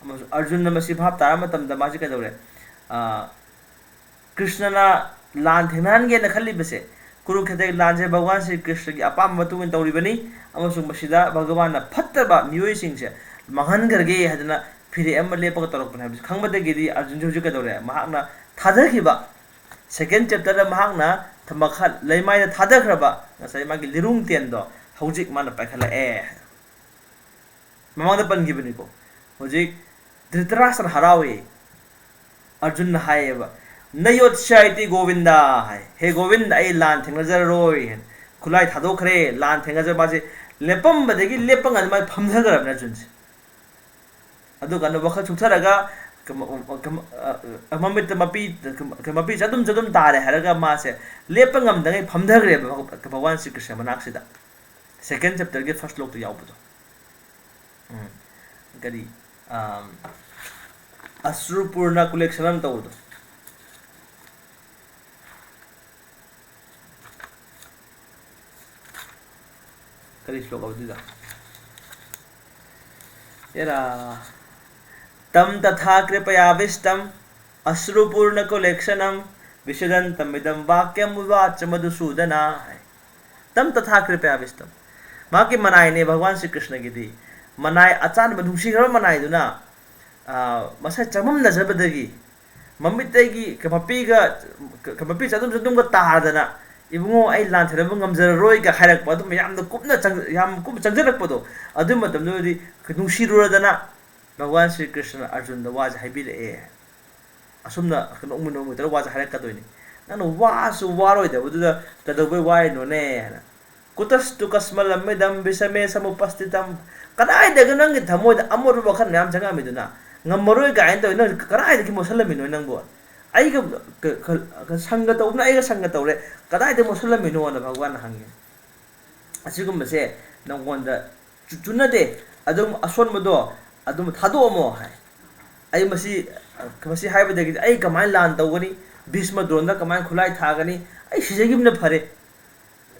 अर्जुन मसी भाव तारा मतमदा मासी कदौरे कृष्णना लान थेनानगे न खल्ली बसे कुरुक्षेत्र लान से भगवान श्री कृष्ण की अपाम मतुन तौरिबनी अमसुंग मसीदा भगवान ना फत्तबा मियोय सिंगसे महन करगे हदना फिरे अम लेपक तौरपन है खंगबदगिदी अर्जुन जुजु कदौरे महाकना थादखिबा सेकेंड चैप्टर महाकना थमखा लेमाय थादखरबा नसाई मागी लिरुंग तेंदो हौजिक माना पाखला ममांग पनगिबनी को हौजिक धृतराष्ट्र हरावे अर्जुन हायेबा नयोत्साइति गोविंदा है हे गोविंद आई लान थेंगजरोय खुलाई थादोखरे लान थेंगजर माजे लेपम बदगी लेपंग अदमा फमधगरब अर्जुन से अदुगा न वखा छुथरगा ममित मपी चदुम तारे हरगा मासे लेपंगम दंगे फमधगरे भगवान श्री कृष्ण मनाक्सिदा सेकेंड चैप्टर के फर्स्ट लोग तो यावबदो करी अश्रुपूर्ण कुलेक्षणम तौदो करी श्लोक अवधिदा यरा तम तथा कृपयाविष्टम अश्रुपूर्ण कुलेक्षणम विशदंतम इदम वाक्यम उवाच मधुसूदना तम तथा कृपयाविष्टम माँ की मनाई ने भगवान श्री कृष्ण की थी मनाई अचान नुसीग्रब मनाईदुना मसा चमम नजबदगी ममितगी कमपी चदुम तादना इबुंगो आई लांथरब ngamजररोय का हायरक पदुम याम कुपना याम कुप चंगजरकपदो अदु मतमदि नुसीरुरदना भगवान श्री कृष्ण अर्जुन द वाज हाइबिले असुमना कनोमुनो मुतर वाज हायरकदोइनी नन वासु वारोयदबदुदा कदबे वायनोने कुतस्तु कस्मलमिदम विषमे समुपस्थितम कदाइदग नंग थमोद अमर वखन याम जंगामिदुना ngamoroy gain to nang kadai de mosalami no nang bo ai ga sanga to na ai ga sanga to re kadai de mosalami no na bhagwan hangi asigum se nang wonda chuna de adum ason modo adum thado mo hai ai masi haiba de ai kamai lan to gani bhisma dronda kamai khulai tha gani ai sijagim na phare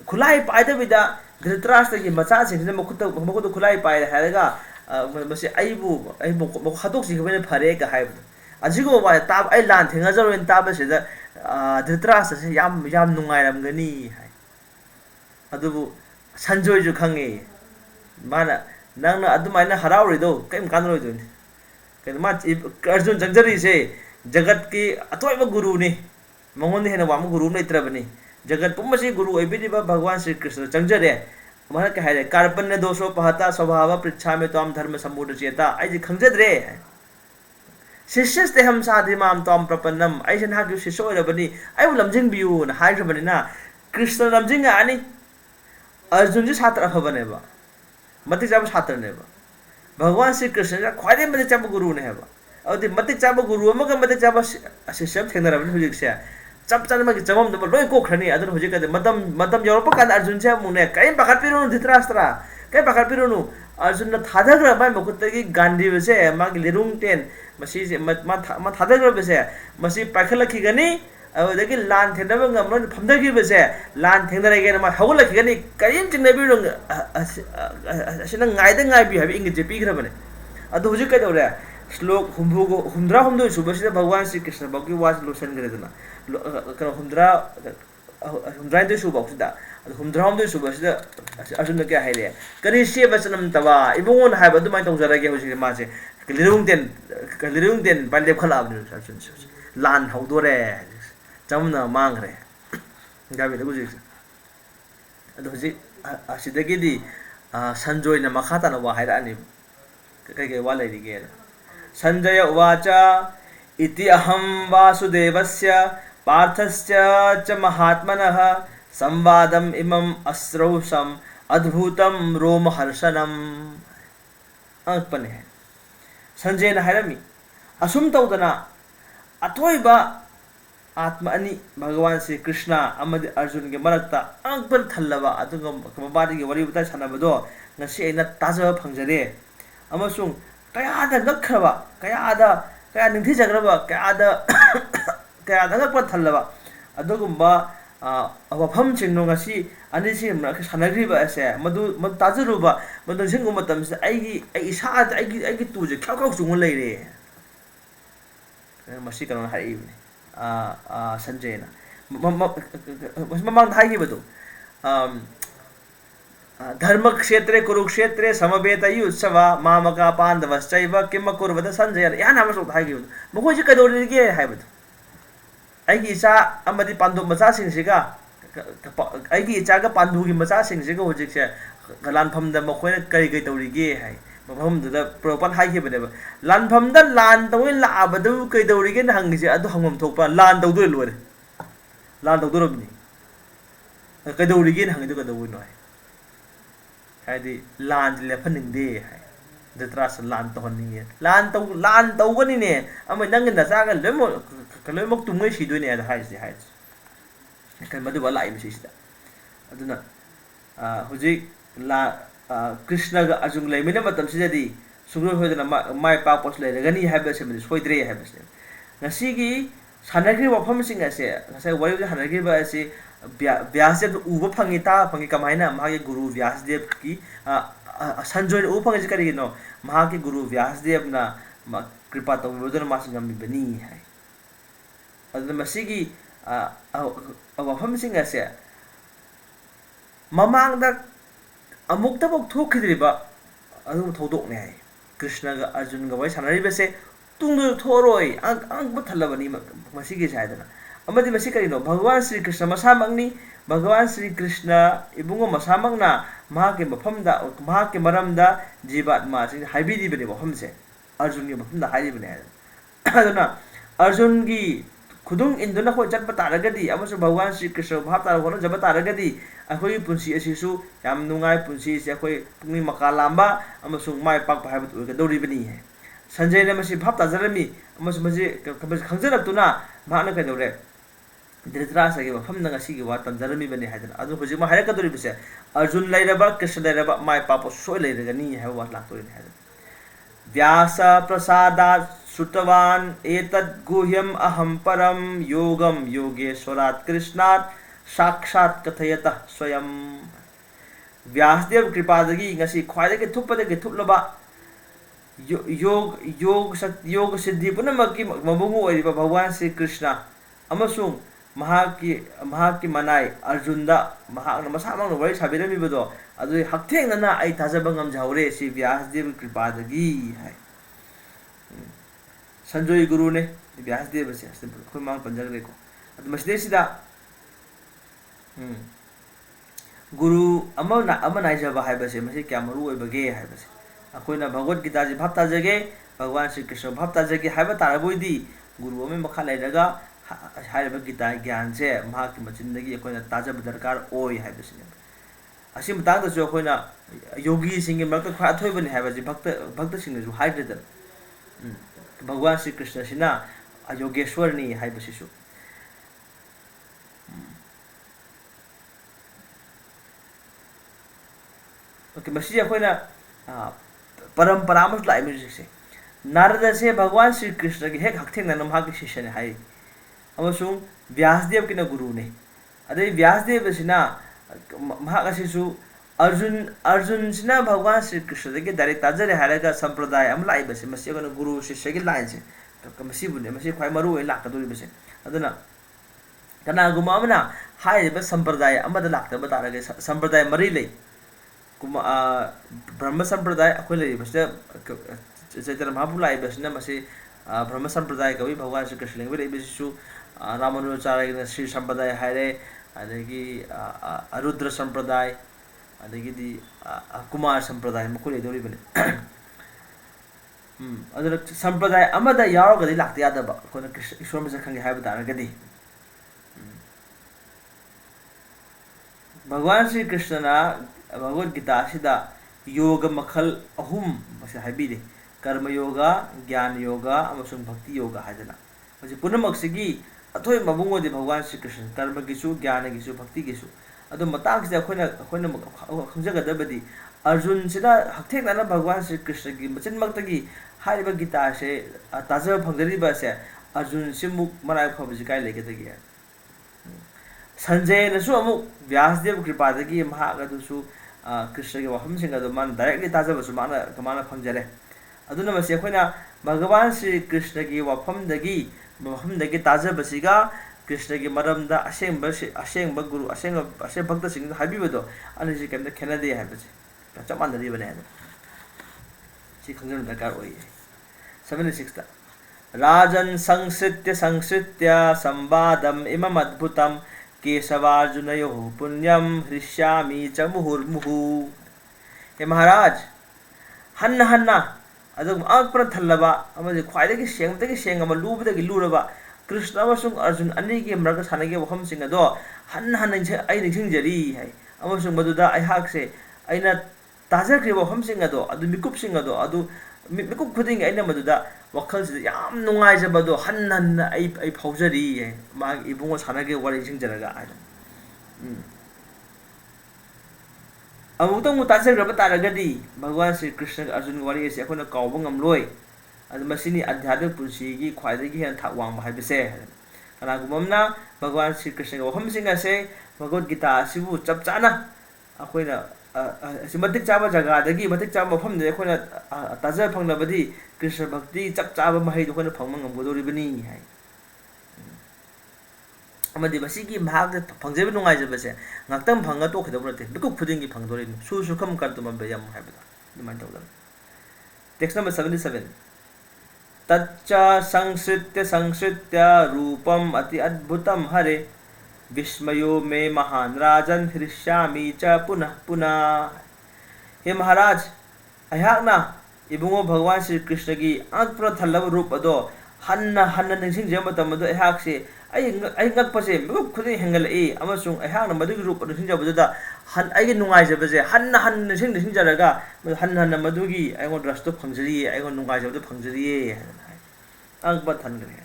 khulai pai da bida dhritarashtra ki macha sin de mokut khulai pai haraga मसे आइबु खतोक सिखबने फरे का HYBE अजिगो बा ताब आई लान थेंगा जरोइन ताब सेदा धृतराष्ट्र से याम नुंगाइरमगनी हाय अदुबु संजोय जु खंगे माना नंगना अदुमाइना हरावरिदो cam कानरोइदो can मा अर्जुन जंगजरी से जगत की अतोइब गुरु ने मंगोन हेना वाम गुरु नैत्रबनी जगत पुमसी गुरु ओइबिदिबा भगवान श्री कृष्ण जंगजरे मन कह कार्पण्य दोषो पहता स्वभाव पृछा में ताम धर्म सम्मूढ़ चेता आई खंजद्रे शिष्यस्ते हम साधि माम ताम प्रपन्नम आई ना शिष्य ओरबनी आई लमजिंग बियू न हाइरबनिना कृष्ण लमजिंग आनी अर्जुन जी छात्र अफबनेबा मति चाब छात्र नेबा भगवान श्री कृष्ण का ख्वाइदे मति चाब गुरु ने हेबा अदि मति चाब गुरु अमग मति चाब शिष्य थेंगरबनी हुजिकसे चप चन की चमम दम लोय कोखरनी अदन हुजिक मतम यौरप कान अर्जुन से मुने कई पकड़पिरुनु धृतराष्ट्र कई पकड़पिरुनु अर्जुन न थादग्र बाय मकुतगी गांधी बसे माग लिरुंग टेन मसी से म थादग्र बसे मसी पाखलखि गनी अदगी लान थेनब ngam फमदगी बसे लान थेंदरगे मा हौलखि गनी कयिम चिंगनबिरुंग असिन गाइदा गाइबि हाबि इंग जेपि ग्रबने अदु हुजिक कदौरे श्लोक हुमद्रा हुमदो सुबसिदा भगवान श्री कृष्ण बगी वाज लोसन गरेदना कनो हुमद्रा दो सुबसिदा हुमद्रा हुमदो सुबसिदा अर्जुन क्या हाइले करिसे वचनम तवा इबोन हाइब अदुमाय तौजरगे हुजिक मासे लिरुंग देन बालेब खलाबनि अर्जुन लान हौदोरे जमना मांगरे गाबिदा हुजिक अदु हुजिक असिदगिदी संजोयना मखाताना वा हाइरानि कई वा लैरिगे संजय उवाच इति अहं वासुदेवस्य पार्थस्य च महात्मनः संवादम इमं अस्रौसम अद्भुतम रोमहर्षणम अंकपने है संजय न हायरमी असुम तौदना अथोइबा आत्मा अनि भगवान श्री कृष्ण अमदि अर्जुन के मरक्ता अंकपर थल्लबा अदुगम कमबादी के वरी उता छनबदो ngasi aina taja phangjare amasung kayada ngakhraba kaya ningthi jagraba kayada ngakpa thallaba adugumba वफम सिंनो ngasi ani si sanagri ba ase madu tajaru ba madu singu matam se ai isa ai tu je khau khau chung lai re masi kan hai ni sanjay na mamang hai gi badu धर्म क्षेत्रे कुरुक्षेत्रे समवेतयि उत्सव मामका पांडवश्चैव किम कुर्वत संजय या नाम सो हाइगियो मखोइ जे कदोरिगे हाइबद आइगी इचा अमदि पांडु मचा सिंसिगा आइगी इचा गा पांडुगी मचा सिंसिगा होजिक से लानफम द मखोइ करि करि तौरिगे हाइ मफम द प्रोपन हाइगिबने लानफम द लान तौइ लाबदु कइ तौरिगे न हंगिसे अदु हंगम थोपा लान तौदो लोरे लान तौदो रबनि कदौरिगे न हंगिदु कदौइ नो हाइदि लान लेफनिंदे हाइ धृतराष्ट्र लान तोहनिए लान तौगनि ने अम नंग न जागा लोइमक तुमै सिदोइने हाइ हाइसे हाइ कन मदु बला आइ बिसिदा अदुना हुजि ला कृष्ण ग अर्जुन लेमिने मतम सिदि सुग्रो होदना माइ पापस लेरगनि हाइबसे मदि सोइद्रे हाइबसे नसिगी सानग्रि वफम सिंग असे नसाइ वरि हानग्रि बा असे व्यासदेव उब फंगी ता फंगी कमाइना मागे गुरु व्यासदेव की संजोय उ फंगी करिनो मागे गुरु व्यासदेव ना कृपा तौबदन मासंगम बनी है अदन मसिगी वफम सिंग असे ममांग द अमुक तबक थोखिद्रिबा अदु थौदोकने है कृष्ण ग अर्जुन ग वै सानरिबसे तुंग थोरोय अंग बथलबनी मसिगी साइदना अमदि मसि करिनो भगवान श्री कृष्ण मसामंगनी भगवान श्री कृष्ण इबुंगो मसामंगना महाके मफमदा महाके मरमदा जीवात्मा सिंग हाइबिदिबने मफमसे अर्जुन के मफमदा हाइबिबने अदुना अर्जुन की खुदुंग इंदुना खो चटप तारगदी अमसु भगवान श्री कृष्ण भाव तार होनो जब तारगदी अखोई पुंसी असिसु याम नुंगाई पुंसी से अखोई पुंगनी मका लांबा अमसु माय पाक हाइबत उगदौरिबनी है संजय ने मसि भाव ताजरमी अमसु मसि खंजरतुना माना कदौरे धृतराष्ट्र के वफम नंगसी वा तंजरमी बने हाइदन अदु हुजि मा हायकदोरि बिसे अर्जुन लैरबा कृष्ण लैरबा माय पाप सोय लैरगनी है वा लाक्तोरि हाइदन व्यास प्रसादात् श्रुतवान एतद् गुह्यम अहम परम योगम योगेश्वरात् कृष्णात् साक्षात् कथयत स्वयं व्यासदेव कृपादगी ngasi ख्वाइदगे थुपदगे थुपलबा योग सिद्धि पुनमकी मबुंगु ओइरिबा भगवान श्री कृष्ण अमसुंग महाकी मनाई अर्जुन दा महाक मसामंग वरि साबिरमिबदो अदु हक्थेंगना आई थाजबंगम झाउरे सि व्यासदेव कृपादगी है संजोय गुरु ने व्यासदेव से कोई मांग पंजगरे को अदु मसदेसिदा गुरु अमनाइ जबा हाइबसे मसे क्या मरु ओइबगे हाइबसे अखोइना भगवत गीता जी भाव ताजगे भगवान श्री कृष्ण भाव ताजगे हाइबा तारबोइदी गुरु अमे मखा लैरगा हाइबा गीता ज्ञान से महाकी मचिंदगी अखोइना ताजब दरकार ओइ हाइबसे असि मतांगदसु अखोइना योगी सिंगे मरक खा थोइबने हाइबाजी भक्त सिंगजु हाइद्रदन भगवान श्री कृष्ण सिना योगेश्वरनी हाइबसिसु ओके मसी अखोइना परंपरा मस लाइ म्यूजिक से नारद से भगवान श्री कृष्ण के हेक हक्थेंगना महाकी शिष्य ने हाइ अमसुंग व्यासदेव किना गुरु ने अदे व्यासदेव सिना महाकासिसु अर्जुन सिना भगवान श्री कृष्ण के डायरेक्ट ताजरे हारगा संप्रदाय अम लाइ बसे मसी गन गुरु शिष्य के लाइन से तो मसी बुने मसी ख्वाइ मरु ओइ लाकदोरि बसे अदना कना गुमामना हाइबा संप्रदाय अमदा लाक्तबा तारगे संप्रदाय मरि ले ब्रह्म संप्रदाय अखोइ लेबसे चैतन्य महाप्रभु लाइबसना मसे ब्रह्म संप्रदाय कवि भगवान श्री कृष्ण लेबे लेबेसु रामानुजाचार्य श्री संप्रदाय हाइरे अदगी अरुद्र संप्रदाय अदगी कुमार संप्रदाय मखोइ लेदोरि बने अदर संप्रदाय अमदा यावगदि लाक्ते यादबा कोन कृष्ण ईश्वर मसे खंगे हाइबा तारगदि भगवान श्री कृष्णना भगवत गीता सिदा योग मखल अहुम मसे हाइबिदे कर्म योगा ज्ञान योगा अमसुंग भक्ति योगा हाइदना मसे पुनमक्सिगी अथोय मबुंगोदि भगवान श्री कृष्ण कर्म गिसु ज्ञान गिसु भक्ति गिसु अदो मतांगसे अखोइना खंजगदबदि अर्जुन सिदा हक्थेंगना भगवान श्री कृष्ण की मचिनमक्तगी हाइबा गीता से ताजब फंगदरिबा से अर्जुन सिमुक मराय खबजि काय लेगेदगी संजय नसु अमुक व्यासदेव कृपादगी महाग अदुसु कृष्ण के वफम सिंह अदु मान डायरेक्टली ताजबसु माना कमाना फंगजरे अदुना मसे अखोइना भगवान श्री कृष्ण की वफम दगी ताजबसिगा कृष्ण की मरमदा असेंग गुरु असेंग भक्त सिंह हाबिबदो अनिसि केमदा खेनदे हाबसे चप मानदरी बने सी खंगजन दरकार होई 76 राजन संसृत्य संवादम इमम अद्भुतम केशवार्जुनयो पुण्यम हृष्यामि च मुहुर्मुहु हे महाराज हन्ना हन्ना अदुम आंकप्र थल्लबा अमदि ख्वाइदगी सेंग अमा लूबदगी लूरबा कृष्ण अमसुंग अर्जुन अनी की मरग सानगे वफम सिंह अदो हन्ना हन्ना आई निंगजरी है अमसुंग मदुदा अहाकसे अइना ताजख्रे वफम सिंह अदो अदु मिकुप सिंह अदो अदु मिकुप खुदिंग अइना मदुदा वखल से याम नुंगाइजबदो हन्ना हन्ना आई फौजरी है मा इबुंगो सानगे वारी सिंगजरगा आय अमुतंग ताजख्रब तारगदी भगवान श्री कृष्ण अर्जुन वारी से अखोना कावबो ngamloi अदु मसिनी आध्यात्मिक पुंसी की ख्वाइदगी हेन थाक वांग हाइबसे कनागुममना भगवान श्री कृष्ण के वफम सिंह से भगवत गीता सिबु चप चाना अखोइना मतिक चाबा जगह मतिक चाबा मफम दे अखोइना ताजा फंगनबदी कृष्ण भक्ति चप चाबा महै अखोइना फंगम ngамगदोरिबनी है अमदि मसिगी भाग फंगजेब नुंगाइजबसे ngaktam phanga to khidobrote biku khudingi phangdorin su su kham kan tumam bayam haibada diman tawdan text number 77 तच्चा संसृत्य रूपम अति अद्भुतम हरे विस्मयो मे महान राजन हृष्यामि च पुनः पुनः हे महाराज अहाकना इबुंगो भगवान श्री कृष्ण की आंकप्र थल्लब रूप अदो हन्ना हन्ना निंसिंग जेमतम अदो अहाकसे आई ngakpase बिकुप खुदि हेंगलई अमसुंग अहाकना मदुगी रूप निंसिंग जबदुदा हन आई नुंगाइजबसे हन्ना हन्ना निंसिंग जरगा हन्ना हन्ना मदुगी आइगो रस्तो फंगजरी आइगो नुंगाइजबदो फंगजरी अंकपत हनगरे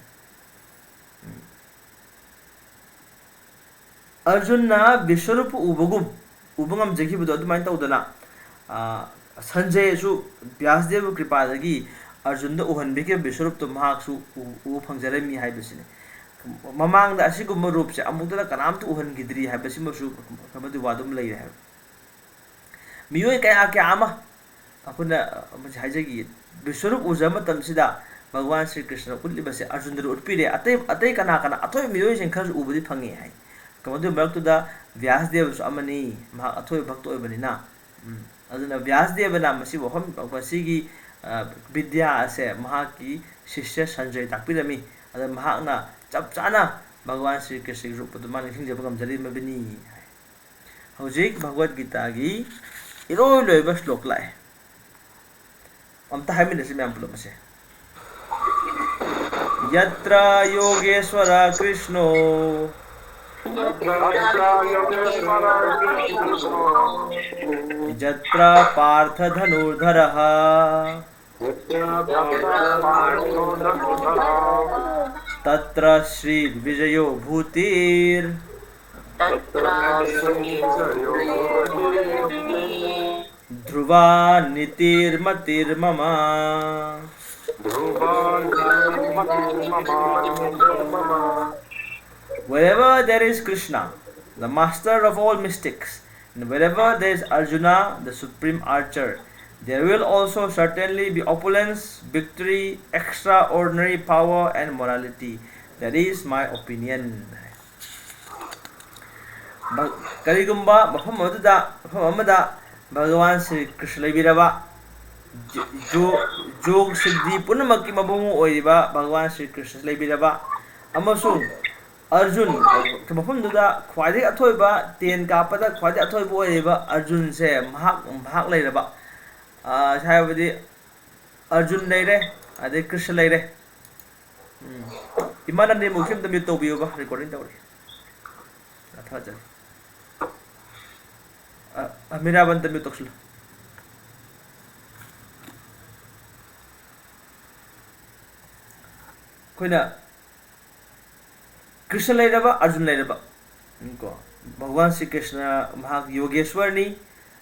अर्जुन विश्वरूप उबगम जखिबदो अदुमाइन तौदना संजय सु व्यासदेव कृपादगी अर्जुन द उहनबिके विश्वरूप तो महाकसु उ फंगजरमी हाइबसिने ममांग द असिगुम रूप से अमुदला कनाम तो उहनगिद्री हाइबसिमसु कमदि वादुम लई है मियोय कया के आमा अपुना मज हाइजगी विश्वरूप उजम तमसिदा भगवान श्री कृष्ण उल्लिबसे अर्जुन दर उठपिरे अतै कना कना अथोय मियोय सिंह खरज उबदि फंगे है कमदु मरक्तुदा व्यासदेव सु अमनी मा अथोय भक्त ओइबनिना अदुना व्यासदेव नाम मसि वहम मसिगी विद्या असे महा की शिष्य संजय ताकपिरमी अद महाना चप चाना भगवान श्री कृष्ण के रूप मान सिंह जबगम जरी मबिनी हौजिक भगवत गीता की इरोय लोइब श्लोक लाए अमता हामिनसे म्याम पुलमसे यत्र योगेश्वर कृष्णो यत्र पार्थ धनुर्धरः तत्र Shri विजयो भूतिर् Dhruva नीतिर्मतिर्मम Wherever there is Krishna, the master of all mystics, and wherever there is Arjuna, the supreme archer, there will also certainly be opulence, victory, extraordinary power and morality. That is my opinion. Karigumba mafam amada Bhagavan Sri Krishna leibiraba Jog Siddhi Punamaki Mabungu Oiba Bhagavan Sri Krishna leibiraba amasung Arjun mafam duda khwadi athoiba ten kapada khwadi athoiba oiba Arjun se mahak leiraba सायबदी Arjun लेरे अदे कृष्ण लेरे इमाना ने मुखिम तमी तो बियोबा recording तौरी अथा जन मेरा बन तमी तोक्सुल कोइना कृष्ण लेरबा अर्जुन लेरबा इनको भगवान श्री कृष्ण महाग योगेश्वरनी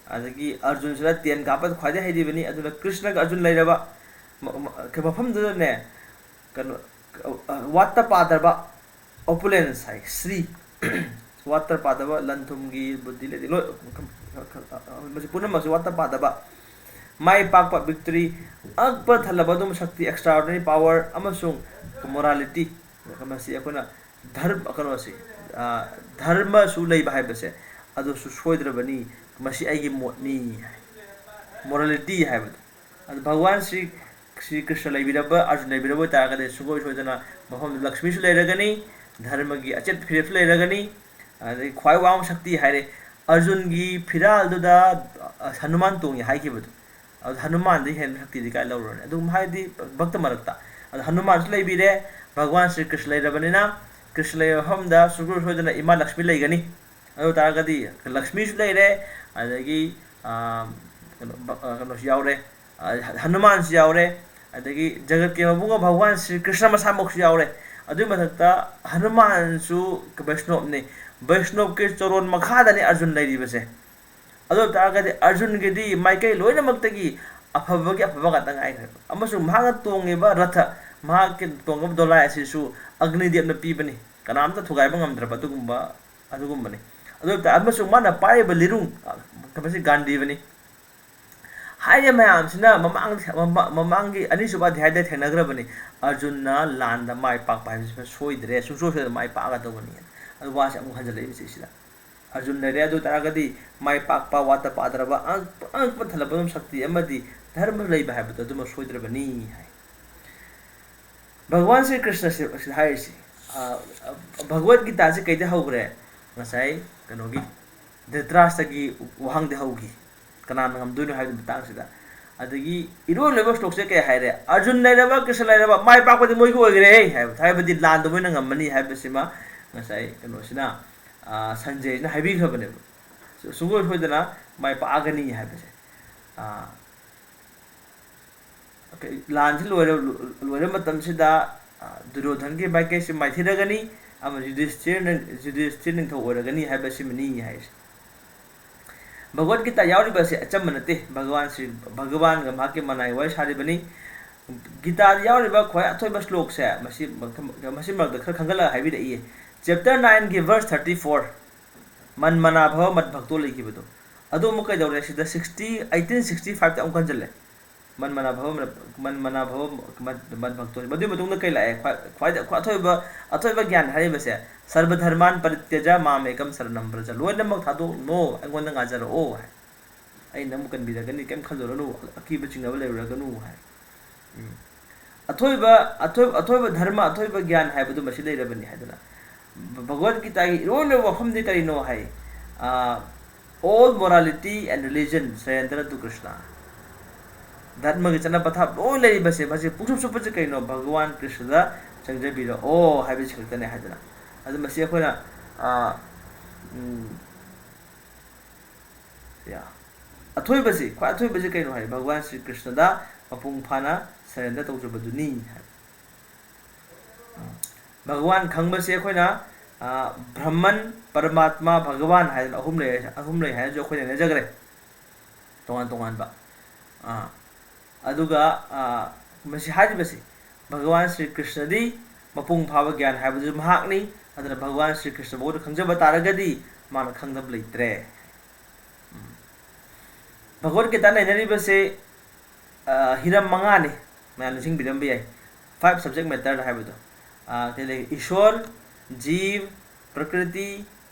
अदगी अर्जुन से तेन कापद ख्वादे हाइदिबनी अदुना कृष्ण का अर्जुन लेरबा मफम दुने कनो वात्ता पादरबा ओपुलेंस है Shri water padaba lan thum gi buddhi le lo masi punam mas water padaba mai pak pa victory akpa thalaba dum shakti extraordinary power amasung morality kamasi akona dharma kano si dharma su lei ba haibase adu su soidrabani masi ai gi motni morality haibad adu bhagwan Shri Krishna लेबिरब Arjun लेबिरब तागदे सुगोय सोदना मफम Lakshmi सु लेरगनी धर्म की अचेत फिरेफ लेरगनी अदे ख्वाइ वाम शक्ति हाइरे अर्जुन की फिराल दुदा हनुमान तोंगी हाइकिबदु अद हनुमान दे हेन शक्ति दि काय लौरने अदुम हाइदि भक्त मरक्ता अद हनुमान सु लेबिरे भगवान श्री कृष्ण लेरबनिना कृष्ण लेहमदा सुगोय सोदना इमा लक्ष्मी लेगनी अदु तागदि लक्ष्मी सु लेरे अदगी कनो यावरे हनुमान से यावरे अदगी जगत के मबुंग भगवान श्री कृष्ण मसामुख से यावरे अदुई मथक्ता हनुमान सु वैष्णव ने वैष्णव के चरोन मखादने अर्जुन लेरिबसे अदो तागदे अर्जुन गेदी माइकै लोइनमक्तगी अफबगी अफबगा तंगाइ अमसु महाग तोंगेबा रथ महाग के तोंगब दोलाय सिसु अग्निदेव न पीबनी कनामता थुगाइबा ngamद्रबा दुगुम्बा अदुगुम्बनी अदो ता अमसु माना पाइबा लिरुंग कबसि गांधीबनी हाइरे मैमसिना ममांग की अनिसुबा अध्याय थेनग्रबनी अर्जुन लांद माइ पाक पाइबसिबा सोइद्रे सुसोसे माइ पागदबनी अदु वास अमु हजले बिसिदा अर्जुन लेरे अदु तागदी माइ पाक पा वात पादरबा अंक पथलबम शक्ति अमदी धर्म लैबा हाइबत अदुम सोइद्रबनी हाइ भगवान श्री कृष्ण से हाइसी भगवत गीता से कैदे हौग्रे ngасai kanogi धृतराष्ट्र की वहांग दे हौगी कनान हम दुनो हाइ बतांग सिदा अदगी इरो लेबो स्टॉक से के हाइरे अर्जुन लेरबा कृष्ण लेरबा माइ पाकपदि मोइगो ओइग्रे हाइ थाइबदि लान दो मोइना ngमनी हाइबसिमा ngасai कनो सिना संजय ना हाइबि खबने सुगो होइदना माइ पागनी हाइबसे लान से लोरे मतम सिदा दुर्योधन के बाइके से माइथिरगनी अम युधिष्ठिर निंथौ ओरगनी हाइबसिमनी हाइस भगवत गीता यावरिबसे अचम नते भगवान श्री भगवान गमा के मनाई वाय सारिबनी गीता यावरिबा खोय अथोइबा श्लोक से मसी मरद खर खंगला हाइबिरइए चैप्टर 9 के वर्स 34 मन मना भव मत भक्तो लेखिबदो अदो मु कैदौरे सिदा 1865 ता अंकंजले मन मना भव मत भक्तो बदि मतुंग कै लाए ख्वाइ अथोइबा ज्ञान हाइबसे सर्वधर्मान परित्यजा मामेकम शरणम व्रज लोइनमक थादो नो अंगोन ngaजर ओ हाय ai nam kan bidagani kem khaldoranu akiba chingaba leuraganu hai अथोइबा धर्म अथोइबा ज्ञान हाइबदु मसि लेरबनि हाइदना भगवत गीता की रोले वफम दे करिनो है all morality and religion surrender to Krishna धर्म के चना पथा ओ लेरि बसे बसे पुसुप सुप च करिनो भगवान कृष्ण दा चंगजबिरो ओ हाइबि छकतने हाइदना अदु मसि अखोना या अथोइबसि ख्वा अथोइबसि करिनो है भगवान श्री कृष्ण दा मपुंग फाना सरेंडर तौजबदुनी भगवान खंगबसे अखोना ब्रह्मन परमात्मा भगवान है अहुम ले है जो अखोना नेजगरे तोंगान तोंगान बा अदुगा मसि हाइबसि भगवान श्री कृष्ण दी मपुंग फाव ज्ञान हाइबदु महाकनी अदना भगवान श्री कृष्ण बोद खंगजब तारगदी मान खंगदब लेत्रे भगवत गीता नैनरिबसे हिरम मंगाने मैं लिसिंग बिरम भी 5 सब्जेक्ट मैटर हाइबदु तेले ईश्वर जीव प्रकृति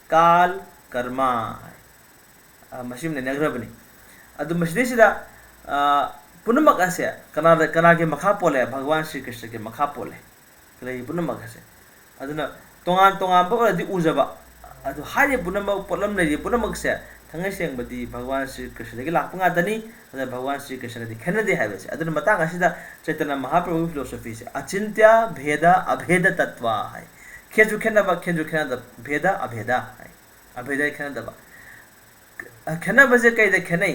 काल कर्मा मसिम ने नगरबनी अदु मसिदिसिदा पुनमक असे कना के मखा पोले भगवान श्री कृष्ण के मखा पोले कले पुनमक असे अदुना तोंगान तोंगान बगदि उजबा अदु हाये पुनमक पोलम लेरि पुनमक से थंगै सेंबदि भगवान श्री कृष्ण के लापंगा दनी अद भगवान श्री कृष्ण दि खेनदे हाइबसे अदुना मतांग असिदा चैतन्य महाप्रभु फिलोसफी से अचिंत्य भेद अभेद तत्व है खेजु खेनबा भेद अभेद है अभेद खेनदबा खेनबसे कैदे खेनै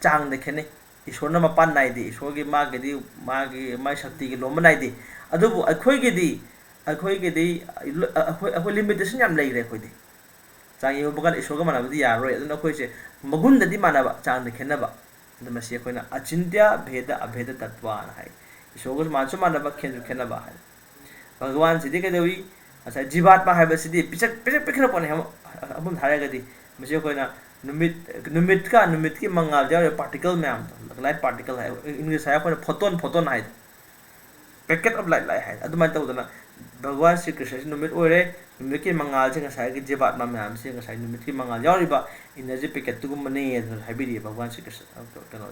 चांग दे खेनै ईश्वर न मपान नाइदि ईश्वर की मागी शक्ति की लोम नाइदि अदुबु अखोइगेदि लिमिटेशन याम लेरे अखोइदि चांग योबगन ईश्वर का मानबदि यारोय अदुना अखोइसे मगुन ददि मानबा चांग दे खेनबा मसी अखोइना अचिंत्य भेद अभेद तत्व है ईश्वर को मानसु मानबा खेनजु खेनबा है भगवान सिदि कदवी जीवात्मा है पिचक पिचक पिखरपने हम धारगदी मसे कोइना नुमित की मंगाल जारे पार्टिकल मैम लाइट पार्टिकल है इंग्लिश है कोइना फोटोन है पैकेट ऑफ लाइट है अदुमाय तौदना भगवान श्री कृष्ण नुमित ओरे नुमित की मंगाल से ngसाय की जीवात्मा मैम से ngसाय नुमित की मंगाल यारिबा एनर्जी पैकेट तुगुमने हाइबिरी भगवान श्री कृष्ण कनो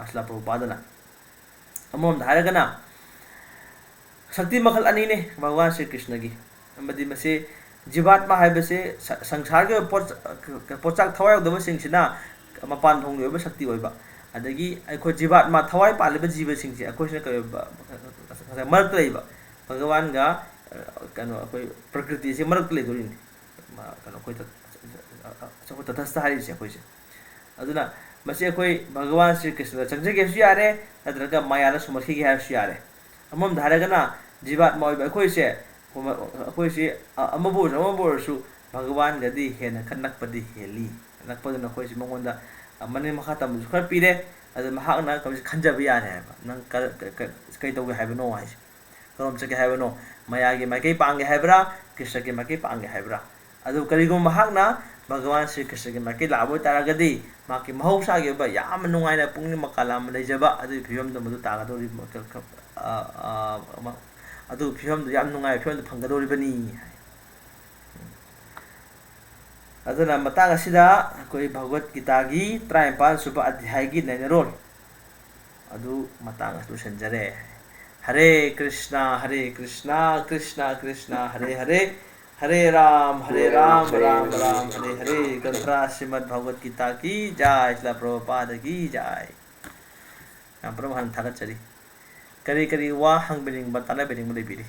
शिला प्रभुपादना अमोम धारगना शक्ति मखल अनी ने भगवान श्री कृष्ण की मदी मसे जीवात्मा है संसार के पोचाक थवायदब सिंगसिना मपान थोंग शक्ति होइबा अदगी अखो जीवात्मा थवाय पालिबा जीव सिंगसे अखोसना कय मरक लेबा भगवान गा कनो अखोय प्रकृति से मरक लेदोरिन कनो कोइ तटस्थ हारिसे अखोयसे अदुना मसे अखोय भगवान श्री कृष्ण चंजगेसु यारे नत्रगा मायाला सुमखिगे हासु यारे अमम धारगना जीवात्मा होइबा अखोयसे अखोयसे अमबोरसु भगवान गदी हेन खनकपदी हेली नकपदना अखोयसे मंगोंदा मने मखा तमसु खर पीरे अद महाकना कमसे खंजब यारे है नंग कई तौगे हाइबनो हाइसे करोम चके हाइबनो मयागे माइके पांगे हाइब्रा कृष्ण के माइके पांगे हाइब्रा अदु करिगो महाकना भगवान श्री कृष्ण के माइके लाबो तारगदी माके महौसागे बा याम नुंगाइना पुंगनि मकाला म लेजबा अदु फियम द मदु तागदोरि अदु फियम द याम नुंगाइ फियम द फंगदोरिबनी अदुना मतांग असिदा कोई भगवत गीता की 53 सुबह अध्याय की नैनरोल अदु मतांग असु संजरे हरे कृष्णा कृष्णा कृष्णा हरे हरे हरे राम राम राम हरे हरे ग्रंथरा श्रीमद् भगवत गीता की जय श्रील प्रभुपाद की जय प्रभु हन थागत चरी करी करी वा हंग बिनिंग बताना बिनिंग लेबिरी